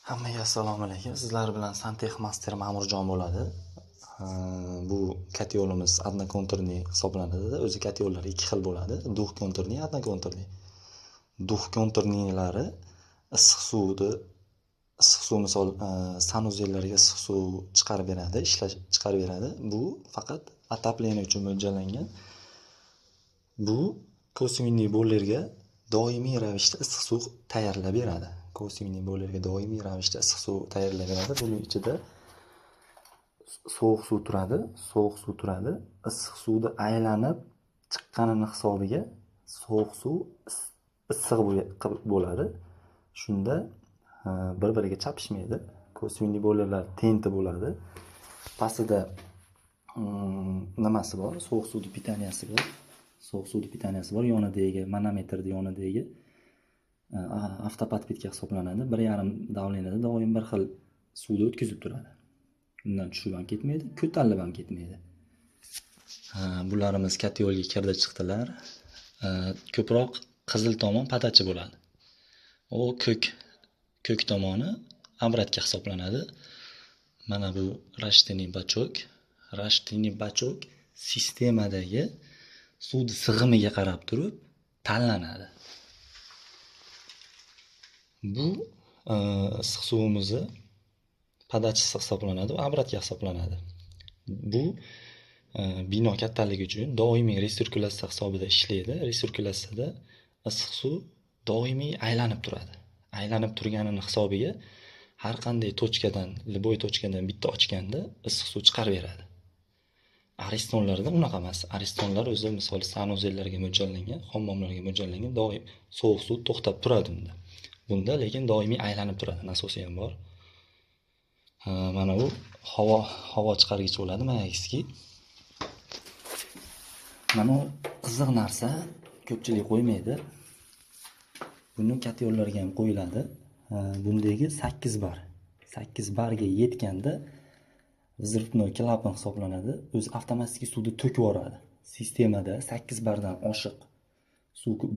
Hammaga assalomu alaykum. Sizlar bilan Santexmaster Ma'murjon bo'ladi. Bu katyolimiz одноkonturniy hisoblanadi. O'zi katyollar ikki xil bo'ladi. Duxkonturniy, одноkonturniy. Duxkonturniylari issiq suv misol sanuzellarga issiq suv chiqarib beradi, chiqarib beradi. Bu faqat отопление uchun mo'ljallangan. Bu kosminniy boylerga doimiy ravishda issiq suv tayyorlab beradi. Kosminniy boylerga doimiy ravishda issiq suv tayyorlab beradi. Buning ichida sovuq suv turadi. Issiq suvni aylanib chiqqanini hisobiga sovuq suv issiq bo'ladi. Shunda bir-biriga chapishmaydi. Kosminniy boylerlar tenti bo'ladi. Pastida nimasi bor? Sovuq suvni pitaniyasi bor. Yonidagi manometrning yonidagi avtopodpitga hisoblanadi. 1,5 davleniyada doim bir xil suvni o'tkazib turadi. Undan tushib ham ketmaydi, ko'tarilib ham ketmaydi. Bularimiz katyolga kirdi chiqdilar. Ko'proq qizil tomon podachi bo'ladi. O ko'k tomoni obratga hisoblanadi. Mana bu rashtiniy bachok sistemadagi suvni sig'imiga qarab turib tanlanadi. Bu issiq suvimizni podachisi hisoblanadi va obratga hisoblanadi. Bu bino kattaligi uchun doimiy resirkulyatsiya hisobida ishlaydi. Resirkulyatsiyada issiq suv doimiy aylanib turadi. Aylanib turganini hisobiga har qanday любой точkadan bitta ochganda issiq suv chiqarib beradi. Aristonlarda unaqa emas. Aristonlar o'zi misol sanuzellarga mo'ljallangan, hammomlarga mo'ljallangan, doim sovuq suv to'xtab turadi unda. Bunda lekin doimiy aylanib turadi, nasosi ham bor. Mana bu havo chiqargich bo'ladi, magazki. Mana bu qiziq narsa ko'pchilik qo'ymaydi. Buni katyollarga ham qo'yiladi. Bundagi 8 bar. 8 barga yetganda взрывной klapan hisoblanadi. O'zi avtomatik suvni to'kib yuboradi. Sistemada 8 bardan oshiq suv